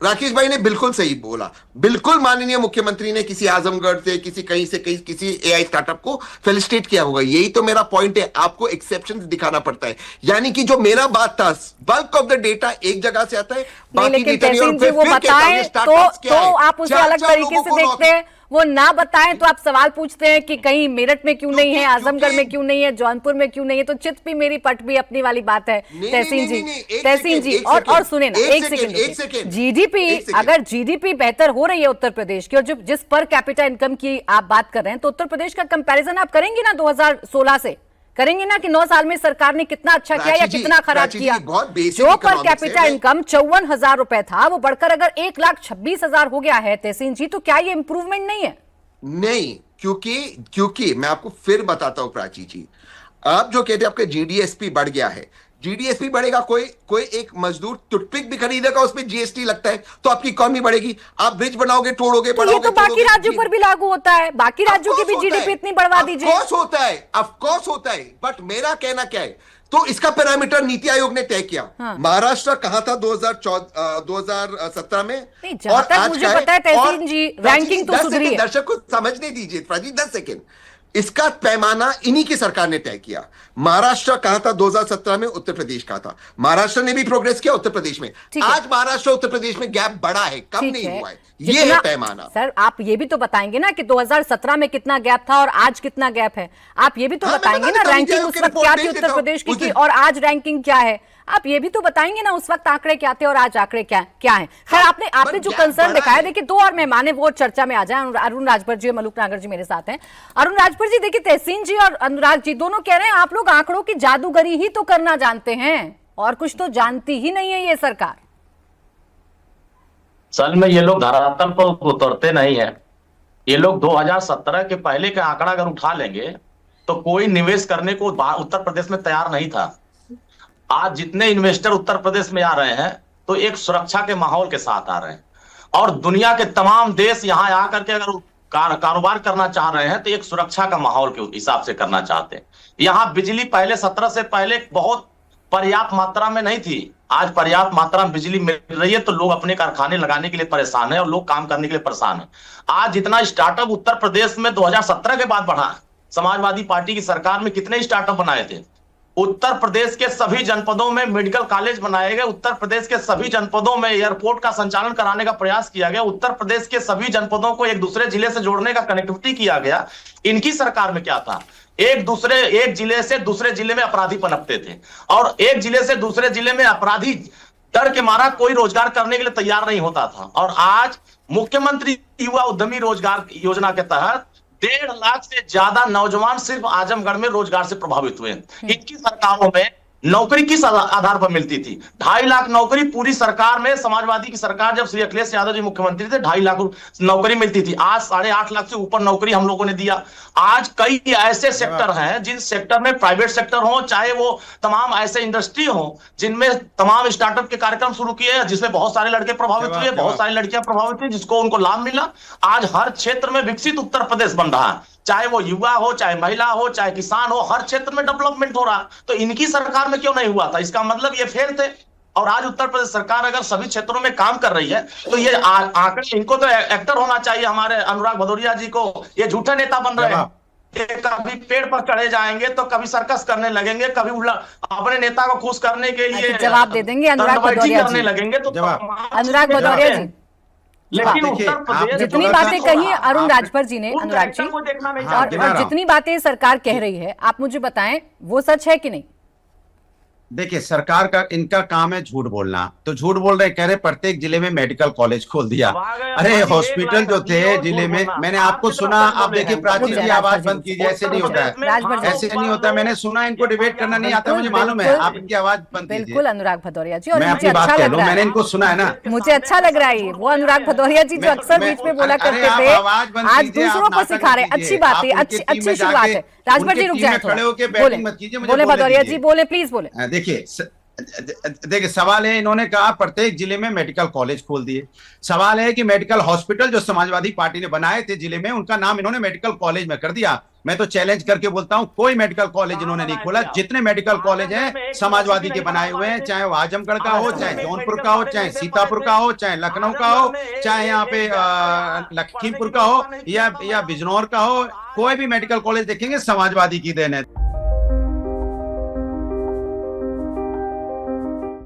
राकेश भाई ने बिल्कुल सही बोला। बिल्कुल माननीय मुख्यमंत्री ने किसी आजमगढ़ से, किसी कहीं से, कहीं किसी एआई स्टार्टअप को फेलिसिटेट किया होगा। यही तो मेरा पॉइंट है, आपको एक्सेप्शन दिखाना पड़ता है। यानी कि जो मेरा बात था, बल्क ऑफ द डेटा एक जगह से आता है, नहीं, बाकी लेकिन डेटा नहीं। और तहसीन जी वो फिर कहता हूं ये बताएं स्टार्टअप्स क्या तो है, आप उसे चार अलग चार तरीके लोगों से को देखते हैं। वो ना बताएं तो आप सवाल पूछते हैं कि कहीं मेरठ में क्यों नहीं है, आजमगढ़ में क्यों नहीं है, जौनपुर में क्यों नहीं है। तो चित भी मेरी पट भी अपनी वाली बात है नहीं नहीं तहसीन नहीं जी। नहीं नहीं, एक तहसीन सेकेंड, जी एक और सेकेंड, सुने ना, एक एक सेकेंड, सेकंड एक रुकिए। सेकेंड, जीडीपी, एक सेकेंड। अगर जीडीपी बेहतर हो रही है उत्तर प्रदेश की, और जो जिस पर कैपिटा इनकम की आप बात कर रहे हैं, तो उत्तर प्रदेश का कंपैरिजन आप करेंगे ना 2016 से, करेंगे ना कि 9 साल में सरकार ने कितना अच्छा किया या कितना खराब किया। बहुत बेसिक जो पर इकोनॉमिक्स कैपिटा है। इनकम 54,000 रुपए था, वो बढ़कर अगर 1,26,000 हो गया है तहसीन जी, तो क्या ये इंप्रूवमेंट नहीं है? नहीं, क्योंकि क्योंकि मैं आपको फिर बताता हूं प्राची जी। आप जो कहते हैं आपका जीडीएसपी बढ़ गया है, जीडीएसपी बढ़ेगा, कोई कोई एक मजदूर टूथपिक भी खरीदेगा, उसमें जीएसटी लगता है, तो आपकी इकोनॉमी बढ़ेगी। आप ब्रिज बनाओगे, तोड़ोगे, तो ये तो बाकी राज्यों पर भी लागू होता है, बाकी राज्यों की भी जीडीपी इतनी बढ़वा दीजिए। ऑफकोर्स होता है, ऑफकोर्स होता है, बट मेरा कहना क्या है, तो इसका पैरामीटर नीति आयोग ने तय किया। हाँ। महाराष्ट्र कहां था 2017 में, नहीं, जहां तक मुझे पता है तहसीन जी, रैंकिंग तो सुधरी है। दर्शक को समझने दीजिए प्राची, 10 सेकेंड। इसका पैमाना इन्हीं की सरकार ने तय किया। महाराष्ट्र कहां था 2017 में, उत्तर प्रदेश कहां था। महाराष्ट्र ने भी प्रोग्रेस किया, उत्तर प्रदेश में। आज महाराष्ट्र उत्तर प्रदेश में गैप बढ़ा है, कम नहीं हुआ है। ये है पैमाना। सर आप ये भी तो बताएंगे ना कि 2017 में कितना गैप था और आज कितना गैप है। आप ये भी तो बताएंगे ना, रैंकिंग उस वक्त क्या थी उत्तर प्रदेश की और आज रैंकिंग क्या है। आप ये भी तो बताएंगे ना, उस वक्त आंकड़े क्या थे और आज आंकड़े क्या क्या है। खैर, आपने जो कंसर्न दिखाया, देखिए 2 और मेहमान है वो चर्चा में आ जाए। अरुण राजभर जी, मलूक नागर जी मेरे साथ हैं। अरुण राजभर जी, देखिए तहसीन जी और अनुराग जी दोनों कह रहे हैं आप लोग आंकड़ों की जादूगरी ही तो करना जानते हैं, और कुछ तो जानती ही नहीं है ये सरकार। असल में ये लोग धरातल पर उतरते नहीं है। ये लोग 2017 के पहले का आंकड़ा अगर उठा लेंगे तो कोई निवेश करने को उत्तर प्रदेश में तैयार नहीं था। आज जितने इन्वेस्टर उत्तर प्रदेश में आ रहे हैं तो एक सुरक्षा के माहौल के साथ आ रहे हैं, और दुनिया के तमाम देश यहाँ आकर के अगर कारोबार करना चाह रहे हैं तो एक सुरक्षा का माहौल के हिसाब से करना चाहते हैं। यहाँ बिजली पहले 17 से पहले बहुत पर्याप्त मात्रा में नहीं थी, आज पर्याप्त मात्रा में बिजली मिल रही है, तो लोग अपने कारखाने लगाने के लिए परेशान है और लोग काम करने के लिए परेशान है। आज जितना स्टार्टअप उत्तर प्रदेश में 2017 के बाद बढ़ा, समाजवादी पार्टी की सरकार में कितने स्टार्टअप बनाए थे। उत्तर प्रदेश के सभी जनपदों में मेडिकल कॉलेज बनाए गए, उत्तर प्रदेश के सभी जनपदों में एयरपोर्ट का संचालन कराने का प्रयास किया गया, उत्तर प्रदेश के सभी जनपदों को एक दूसरे जिले से जोड़ने का कनेक्टिविटी किया गया। इनकी सरकार में क्या था, एक जिले से दूसरे जिले में अपराधी पनपते थे, और एक जिले से दूसरे जिले में अपराधी डर के मारा कोई रोजगार करने के लिए तैयार नहीं होता था। और आज मुख्यमंत्री युवा उद्यमी रोजगार योजना के तहत 1.5 लाख से ज्यादा नौजवान सिर्फ आजमगढ़ में रोजगार से प्रभावित हुए। इनकी सरकारों में नौकरी किस आधार पर मिलती थी? 2.5 लाख नौकरी पूरी सरकार में, समाजवादी की सरकार जब श्री अखिलेश यादव जी मुख्यमंत्री थे, 2.5 लाख नौकरी मिलती थी। आज 8.5 लाख से ऊपर नौकरी हम लोगों ने दिया। आज कई ऐसे सेक्टर हैं जिन सेक्टर में, प्राइवेट सेक्टर हो चाहे वो तमाम ऐसे इंडस्ट्री हो, जिनमें तमाम स्टार्टअप के कार्यक्रम शुरू किए, जिसमें बहुत सारे लड़के प्रभावित हुए, बहुत सारी लड़कियां प्रभावित हुई, जिसको उनको लाभ मिला। आज हर क्षेत्र में विकसित उत्तर प्रदेश बन रहा है, चाहे वो युवा हो, चाहे महिला हो, चाहे किसान हो, हर क्षेत्र में डेवलपमेंट हो रहा है। तो इनकी सरकार में क्यों नहीं हुआ था? इसका मतलब ये फेल थे। और आज उत्तर प्रदेश सरकार अगर सभी क्षेत्रों में काम कर रही है तो ये आंकड़े, इनको तो एक्टर होना चाहिए हमारे अनुराग भदौरिया जी को। ये झूठे नेता बन रहे हैं, कभी पेड़ पर चढ़े जाएंगे तो कभी सर्कस करने लगेंगे, कभी अपने नेता को खुश करने के लिए जवाब दे देंगे अनुराग भदौरिया करने लगेंगे। तो अनुराग भदौरिया जी, लेकिन उत्तर प्रदेश जितनी बातें कही अरुण राजभर जी ने, अनुराग जी, और जितनी बातें सरकार कह रही है, आप मुझे बताएं वो सच है कि नहीं? देखिए, सरकार का इनका काम है झूठ बोलना, तो झूठ बोल रहे, कह रहे प्रत्येक जिले में मेडिकल कॉलेज खोल दिया। अरे हॉस्पिटल जो थे जिले में, मैंने आपको सुना, आप देखिए प्राची जी आवाज बंद कीजिए, ऐसे नहीं होता है, ऐसे नहीं होता। मैंने सुना, इनको डिबेट करना नहीं आता, मुझे मालूम है, आप इनकी आवाज बंद कीजिए। बिल्कुल अनुराग भदौरिया जी, और मैं मुझे अपनी बात अच्छा कह लग लूं, रहा मैंने है, इनको सुना है ना, मुझे अच्छा लग रहा है। वो अनुराग भदौरिया जी जो अक्सर बीच में बोला करते थे, आज दूसरों को सिखा रहे। अच्छी बात है, अच्छी शुरुआत है। राजभर जी रुक जाए, बोले भदौरिया जी, बोले, प्लीज बोले। देखिए देखिए सवाल है, इन्होंने कहा प्रत्येक जिले में मेडिकल कॉलेज खोल दिए। सवाल है कि मेडिकल हॉस्पिटल जो समाजवादी पार्टी ने बनाए थे जिले में, उनका नाम इन्होंने मेडिकल कॉलेज में कर दिया। मैं तो चैलेंज करके बोलता हूं, कोई मेडिकल कॉलेज इन्होंने नहीं खोला। जितने मेडिकल कॉलेज हैं समाजवादी के बनाए हुए हैं, चाहे वो आजमगढ़ का हो, चाहे जौनपुर का हो, चाहे सीतापुर का हो, चाहे लखनऊ का हो, चाहे यहाँ पे लखीमपुर का हो या बिजनौर का हो, कोई भी मेडिकल कॉलेज देखेंगे समाजवादी की देन है।